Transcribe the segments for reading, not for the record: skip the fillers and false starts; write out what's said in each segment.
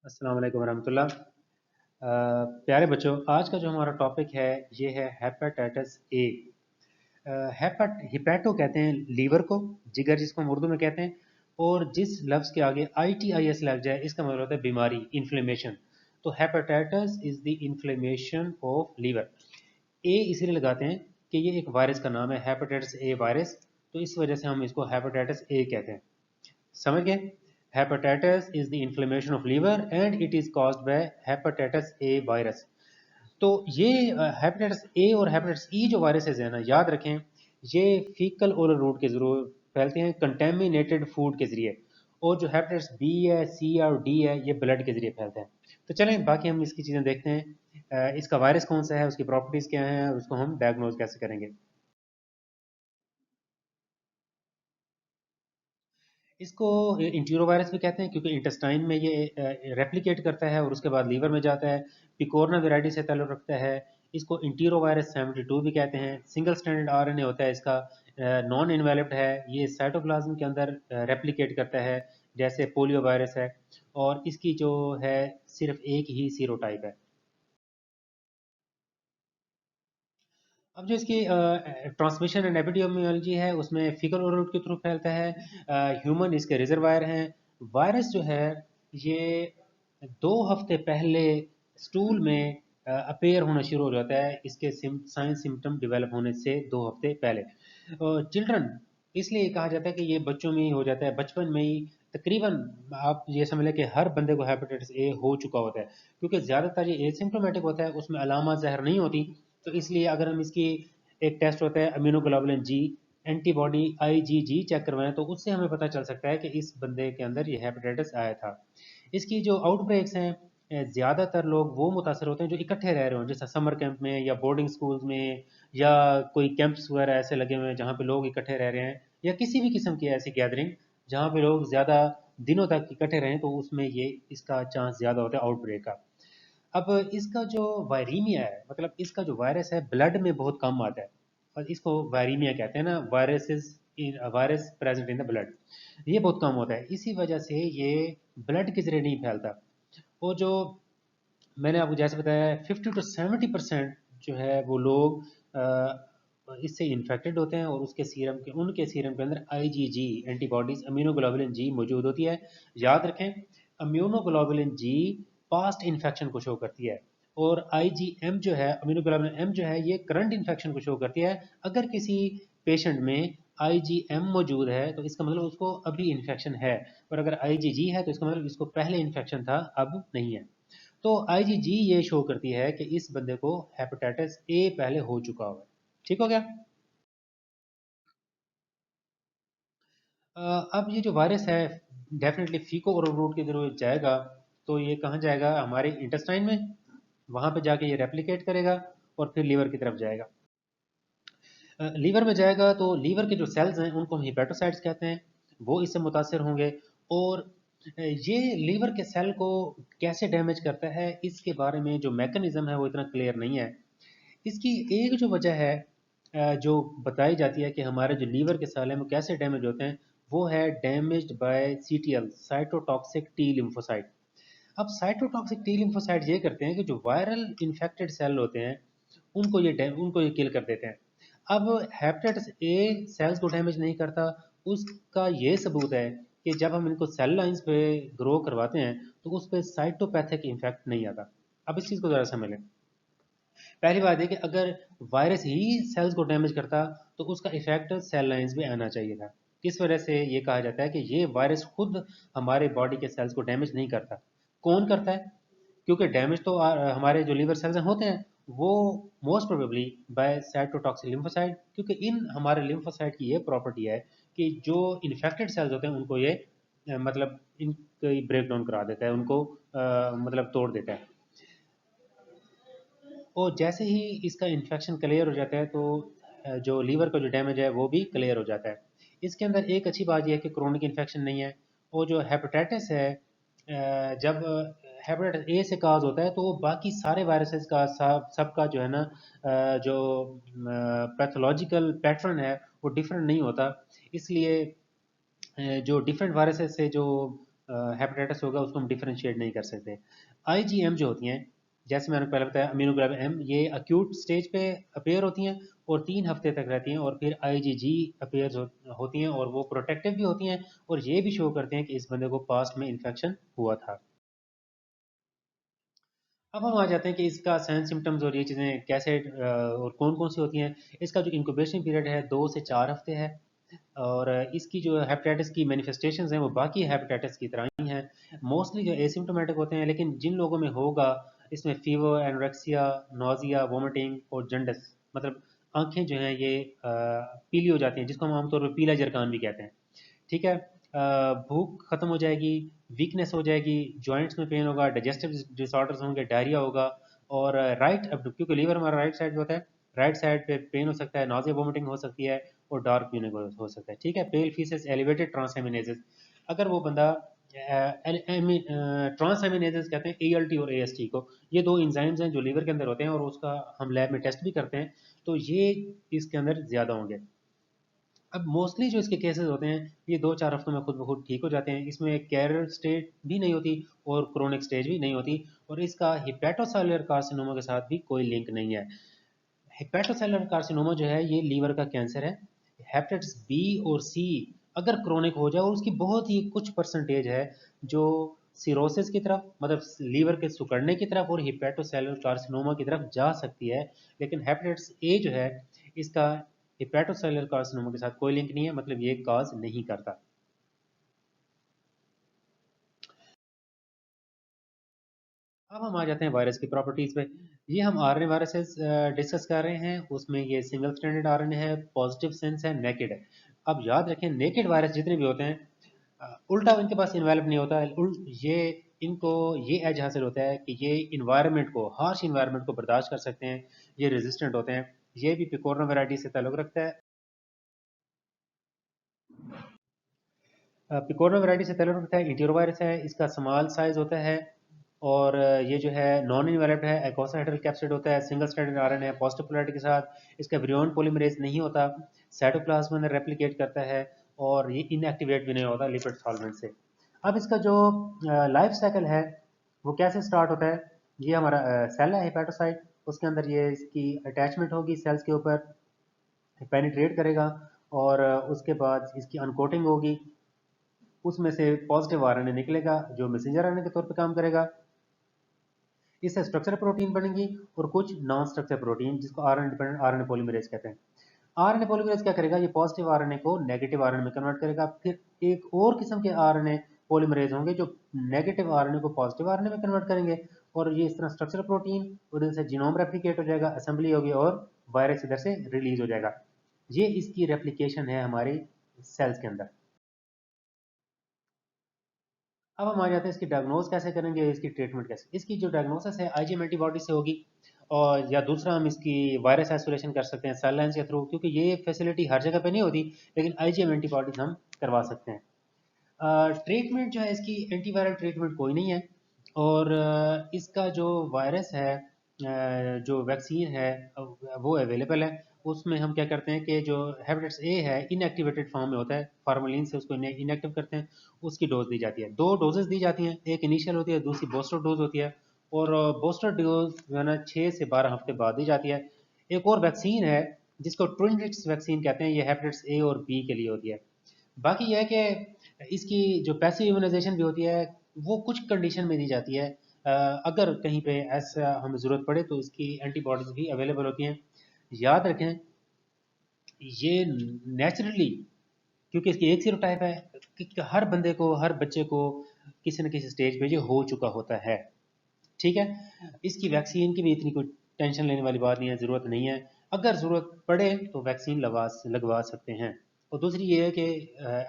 अस्सलाम वालेकुम रहमतुल्लाह। प्यारे बच्चों, आज का जो हमारा टॉपिक है ये है हेपेटाइटिस ए। हिपैटो कहते हैं लीवर को, जिगर जिसको हम उर्दू में कहते हैं। और जिस लफ्ज़ के आगे आई टी आई एस लग जाए इसका मतलब होता है बीमारी, इन्फ्लेमेशन। तो hepatitis is the inflammation of liver. ए इसलिए लगाते हैं कि ये एक वायरस का नाम है, हेपेटाइटिस ए वायरस। तो इस वजह से हम इसको हेपेटाइटिस ए कहते हैं। समझ गए? Hepatitis is the inflammation of liver and it is caused by hepatitis A virus. तो ये हेपेटाइटिस ए और हेपेटाइटिस ई जो वायरसेस है ना, याद रखें, ये फीकल ओरल रूट के जरिए फैलते हैं, कंटेमिनेटेड फूड के जरिए। और जो हेपेटाइटिस बी है, सी है और डी है, ये ब्लड के जरिए फैलते हैं। तो चलें बाकी हम इसकी चीज़ें देखते हैं। इसका वायरस कौन सा है, उसकी प्रॉपर्टीज़ क्या हैं और उसको हम डायग्नोज कैसे करेंगे। इसको इंटीरोवायरस भी कहते हैं क्योंकि इंटेस्टाइन में ये रेप्लिकेट करता है और उसके बाद लीवर में जाता है। पिकोरना वेराइटी से ताल्लुक़ रखता है। इसको इंटीरोवायरस 72 भी कहते हैं। सिंगल स्ट्रैंडेड आरएनए होता है इसका। नॉन इन्वेलप्ड है। ये साइटोप्लाज्म के अंदर रेप्लिकेट करता है, जैसे पोलियो वायरस है। और इसकी जो है सिर्फ एक ही सीरोटाइप है। अब जो इसकी ट्रांसमिशन एंड एपिडेमियोलॉजी है, उसमें फीकल ओरल रूट के थ्रू फैलता है। ह्यूमन इसके रिजर्वायर हैं। वायरस जो है ये 2 हफ्ते पहले स्टूल में अपेयर होना शुरू हो जाता है, इसके साइन सिम्टम डेवलप होने से 2 हफ्ते पहले। चिल्ड्रन इसलिए कहा जाता है कि ये बच्चों में ही हो जाता है, बचपन में ही। तकरीबन आप ये समझ लें कि हर बंदे को हेपेटाइटिस ए हो चुका होता है, क्योंकि ज़्यादातर ये एसिम्प्टोमेटिक होता है, उसमें अलामत ज़ाहिर नहीं होती। तो इसलिए अगर हम इसकी एक टेस्ट होता है immunoglobulin G, antibody IgG check करवाएं, तो उससे हमें पता चल सकता है कि इस बंदे के अंदर ये हेपेटाइटिस आया था। इसकी जो आउटब्रेक्स हैं, ज़्यादातर लोग वो मुतासर होते हैं जो इकट्ठे रह रहे हों, जैसे समर कैंप में या बोर्डिंग स्कूल्स में, या कोई कैंप्स वगैरह ऐसे लगे हुए हैं जहाँ पे लोग इकट्ठे रह रहे हैं, या किसी भी किस्म की ऐसी गैदरिंग जहाँ पे लोग ज़्यादा दिनों तक इकट्ठे रहें, तो उसमें ये इसका चांस ज़्यादा होता है आउटब्रेक का। अब इसका जो वायरीमिया है, मतलब इसका जो वायरस है ब्लड में बहुत कम आता है, और इसको वायरीमिया कहते हैं ना, virus present in the blood. ये बहुत कम होता है, इसी वजह से ये ब्लड के जरिए नहीं फैलता। वो जो मैंने आपको जैसे बताया, 50 to 70% जो है वो लोग इससे इन्फेक्टेड होते हैं, और उनके सीरम के अंदर आईजीजी एंटीबॉडीज, अम्यूनोग्लोबुलिन जी मौजूद होती है। याद रखें, अम्यूनोग्लोबुलिन जी पास्ट इन्फेक्शन को शो करती है, और आईजीएम जो है, अम्यूनोग्लोबुलिन एम जो है, ये करंट इन्फेक्शन को शो करती है। अगर किसी पेशेंट में आईजीएम मौजूद है तो इसका मतलब उसको अभी इन्फेक्शन है, और अगर आईजीजी है तो इसका मतलब इसको पहले इन्फेक्शन था, अब नहीं है। तो आईजीजी ये शो करती है कि इस बंदे को हेपेटाइटिस ए पहले हो चुका हुआ है। ठीक हो गया? अब ये जो वायरस है डेफिनेटली फीको और रूट के जरूर जाएगा। तो ये कहाँ जाएगा? हमारे इंटेस्टाइन में। वहाँ पे जाके ये रेप्लिकेट करेगा और फिर लीवर की तरफ जाएगा। लीवर में जाएगा तो लीवर के जो सेल्स हैं उनको हम हिपेटोसाइट्स कहते हैं, वो इससे मुतासर होंगे। और ये लीवर के सेल को कैसे डैमेज करता है, इसके बारे में जो मैकेनिज्म है वो इतना क्लियर नहीं है। इसकी एक जो वजह है जो बताई जाती है कि हमारे जो लीवर के सेल हैं वो कैसे डैमेज होते हैं, वो है damaged bye CTL, cytotoxic T lymphocyte. अब साइटोटॉक्सिक टी लिम्फोसाइट ये करते हैं कि जो वायरल इन्फेक्टेड सेल होते हैं उनको ये किल कर देते हैं। अब हेपेटाइटिस ए सेल्स को डैमेज नहीं करता, उसका ये सबूत है कि जब हम इनको सेल लाइंस पे ग्रो करवाते हैं तो उस पर साइटोपैथिक इफेक्ट नहीं आता। अब इस चीज़ को ज़रा समझ लें। पहली बात है कि अगर वायरस ही सेल्स को डैमेज करता तो उसका इफेक्ट सेल लाइंस में आना चाहिए था। इस वजह से ये कहा जाता है कि ये वायरस खुद हमारे बॉडी के सेल्स को डैमेज नहीं करता। कौन करता है? क्योंकि डैमेज तो हमारे जो लीवर सेल्स होते हैं वो most probably bye cytotoxic lymphocyte, क्योंकि इन हमारे लिम्फोसाइट की ये प्रॉपर्टी है कि जो इन्फेक्टेड सेल्स होते हैं उनको ये मतलब इनकी ब्रेक डाउन करा देता है, उनको मतलब तोड़ देता है। और जैसे ही इसका इन्फेक्शन क्लियर हो जाता है तो जो लीवर का जो डैमेज है वो भी क्लियर हो जाता है। इसके अंदर एक अच्छी बात यह है कि क्रोनिक इन्फेक्शन नहीं है। और जो हेपेटाइटिस है, जब हेपेटाइटिस ए से काज होता है तो वो बाकी सारे वायरसेस का सबका जो है ना, जो पैथोलॉजिकल पैटर्न है वो डिफरेंट नहीं होता। इसलिए जो डिफरेंट वायरसेस से जो हेपेटाइटिस होगा उसको हम डिफरेंशिएट नहीं कर सकते। आईजीएम जो होती हैं, जैसे मैंने पहले बताया इम्यूनोग्लोबुलिन एम, ये अक्यूट स्टेज पे अपेयर होती हैं और 3 हफ्ते तक रहती हैं, और फिर आईजीजी अपेयर होती हैं और वो प्रोटेक्टिव भी होती हैं और ये भी शो करते हैं कि इस बंदे को पास्ट में इन्फेक्शन हुआ था। अब हम आ जाते हैं कि इसका साइन सिम्टम्स और ये चीज़ें कैसे और कौन कौन सी होती हैं। इसका जो इंक्यूबेशन पीरियड है 2 से 4 हफ्ते है, और इसकी जो हेपेटाइटिस की मैनिफेस्टेशंस हैं वो बाकी हेपेटाइटिस की तरह ही हैं, मोस्टली जो एसिम्टोमेटिक होते हैं, लेकिन जिन लोगों में होगा इसमें फीवर, एनोरेक्सिया, नोजिया, वोमिटिंग और जंडस, मतलब आंखें जो हैं ये पीली हो जाती हैं, जिसको हम आमतौर पर पीला जरकान भी कहते हैं। ठीक है। भूख खत्म हो जाएगी, वीकनेस हो जाएगी, जॉइंट्स में पेन होगा, डाइजेस्टिव डिसऑर्डर्स होंगे, डायरिया होगा, और राइट, अब क्योंकि लीवर हमारा राइट साइड होता है, राइट साइड पे पेन हो सकता है, नाजिया वोमिटिंग हो सकती है, और डार्क यूरिन हो सकता है। ठीक है। पेल फीसेस, एलिवेटेड ट्रांसएमिनेजेस, अगर वो बंदा ट्रांसएमिनेजेस कहते हैं एएलटी और एएसटी को, ये दो इंजाइम्स हैं जो लीवर के अंदर होते हैं और उसका हम लैब में टेस्ट भी करते हैं, तो ये इसके अंदर ज़्यादा होंगे। अब मोस्टली जो इसके केसेस होते हैं ये 2-4 हफ्तों में खुद ब खुद ठीक हो जाते हैं, इसमें कैरियर स्टेज भी नहीं होती और क्रोनिक स्टेज भी नहीं होती, और इसका हिपेटोसेलुलर कार्सिनोमा के साथ भी कोई लिंक नहीं है। हिपेटोसेलुलर कार्सिनोमा जो है ये लीवर का कैंसर है। हेपेटाइटिस बी और सी अगर क्रोनिक हो जाए, और उसकी बहुत ही कुछ परसेंटेज है जो सिरोसिस की तरफ, मतलब लीवर के सिकुड़ने की तरफ, और हिपेटोसेलुलर कार्सिनोमा की तरफ जा सकती है, लेकिन हेपेटाइटिस ए जो है इसका हिपेटोसेलुलर कार्सिनोमा के साथ कोई लिंक नहीं है, मतलब ये काज नहीं करता। अब हम आ जाते हैं वायरस की प्रॉपर्टीज पे। ये हम आरएनए वायरसेस डिस्कस कर रहे हैं, उसमें ये सिंगल स्ट्रैंडेड आरएनए है, पॉजिटिव सेंस है, नेकेड है। अब याद रखें नेकेड वायरस जितने भी होते हैं, उल्टा इनके पास इन्वेलप नहीं होता है, ये इनको ये एज हासिल होता है कि ये इन्वायरमेंट को, हार्श इन्वायरमेंट को बर्दाश्त कर सकते हैं, ये रेजिस्टेंट होते हैं। ये भी पिकोरना वैरायटी से ताल्लुक रखता है। पिकोरना वैरायटी से ताल्लुक रखता है, इंटीरोवायरस है, इसका स्मॉल साइज होता है, और ये जो है नॉन इन्वेलप्ड है, एकोसाहेड्रल कैप्सिड होता है, सिंगल स्ट्रैंडेड आरएनए है पॉजिटिव पोलैरिटी के साथ, इसका विरियन पॉलीमरेज नहीं होता, साइटोप्लाज्म में रेप्लिकेट करता है, और ये इनएक्टिवेट भी नहीं होता लिपिड सॉल्वेंट से। अब इसका जो लाइफ साइकिल है वो कैसे स्टार्ट होता है। ये हमारा सेल है हेपेटोसाइट, उसके अंदर ये इसकी अटैचमेंट होगी सेल्स के ऊपर, पेनिट्रेट करेगा, और उसके बाद इसकी अनकोटिंग होगी, उसमें से पॉजिटिव आरएनए निकलेगा जो मैसेंजर आरएनए के तौर पे काम करेगा। इससे स्ट्रक्चर प्रोटीन बनेंगी और कुछ नॉन स्ट्रक्चर प्रोटीन जिसको आरएनए डिपेंडेंट आरएनए पॉलीमरेज कहते हैं। आरएनए पॉलीमरेज क्या करेगा, ये पॉजिटिव आरएनए को नेगेटिव आरएनए में कन्वर्ट करेगा। फिर एक और किस्म के आरएनए पॉलीमरेज होंगे जो नेगेटिव आरएनए को पॉजिटिव आरएनए में कन्वर्ट करेंगे, और ये इस तरह स्ट्रक्चर प्रोटीन, उधर से जीनोम रेप्लिकेट हो जाएगा, असेंबली होगी, और वायरस इधर से रिलीज हो जाएगा। ये इसकी रेप्लिकेशन है हमारी सेल्स के अंदर। अब हम आ जाते हैं इसकी डायग्नोज कैसे करेंगे, इसकी ट्रीटमेंट कैसे। इसकी जो डायग्नोसिस है आईजीएम एंटीबॉडी से होगी, और या दूसरा हम इसकी वायरस आइसोलेशन कर सकते हैं सेल लाइन्स के थ्रू, क्योंकि ये फैसिलिटी हर जगह पे नहीं होती, लेकिन आईजीएम एंटीबॉडीज हम करवा सकते हैं। ट्रीटमेंट जो है इसकी एंटीवायरल ट्रीटमेंट कोई नहीं है, और इसका जो वायरस है, जो वैक्सीन है वो अवेलेबल है। उसमें हम क्या करते हैं कि जो हेपेटाइटिस ए है इनएक्टिवेटेड फॉर्म में होता है, फार्मलिन से उसको इनएक्टिव करते हैं, उसकी डोज दी जाती है। 2 डोजेस दी जाती हैं, एक इनिशियल होती है, दूसरी बूस्टर डोज होती है, और बूस्टर डोज जो है ना 6 से 12 हफ्ते बाद दी जाती है। एक और वैक्सीन है जिसको ट्विनिक्स वैक्सीन कहते हैं, ये हेपेटाइटिस ए और बी के लिए होती है। बाकी यह है कि इसकी जो पैसिव इम्यूनाइजेशन भी होती है वो कुछ कंडीशन में दी जाती है। अगर कहीं पे ऐसा हमें ज़रूरत पड़े तो इसकी एंटीबॉडीज़ भी अवेलेबल होती हैं। याद रखें ये नेचुरली, क्योंकि इसकी एक सीरोटाइप है कि हर बंदे को, हर बच्चे को किसी न किसी स्टेज पे ये हो चुका होता है। ठीक है। इसकी वैक्सीन की भी इतनी कोई टेंशन लेने वाली बात नहीं है, ज़रूरत नहीं है। अगर ज़रूरत पड़े तो वैक्सीन लगवा सकते हैं। और दूसरी ये है कि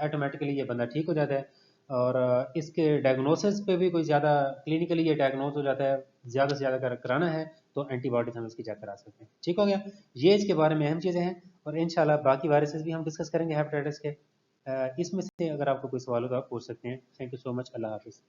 ऑटोमेटिकली ये बंदा ठीक हो जाता है, और इसके डायग्नोसिस पे भी कोई ज़्यादा क्लिनिकली ये डायग्नोज हो जाता है, ज़्यादा से ज़्यादा कराना है तो एंटीबॉडीज हम इसकी चेक करा सकते हैं। ठीक हो गया। ये इसके बारे में अहम चीज़ें हैं, और इंशाल्लाह बाकी वायरसेस भी हम डिस्कस करेंगे हेपेटाइटिस के। इसमें से अगर आपको कोई सवाल हो तो आप पूछ सकते हैं। Thank you so much. Allah हाफिज़।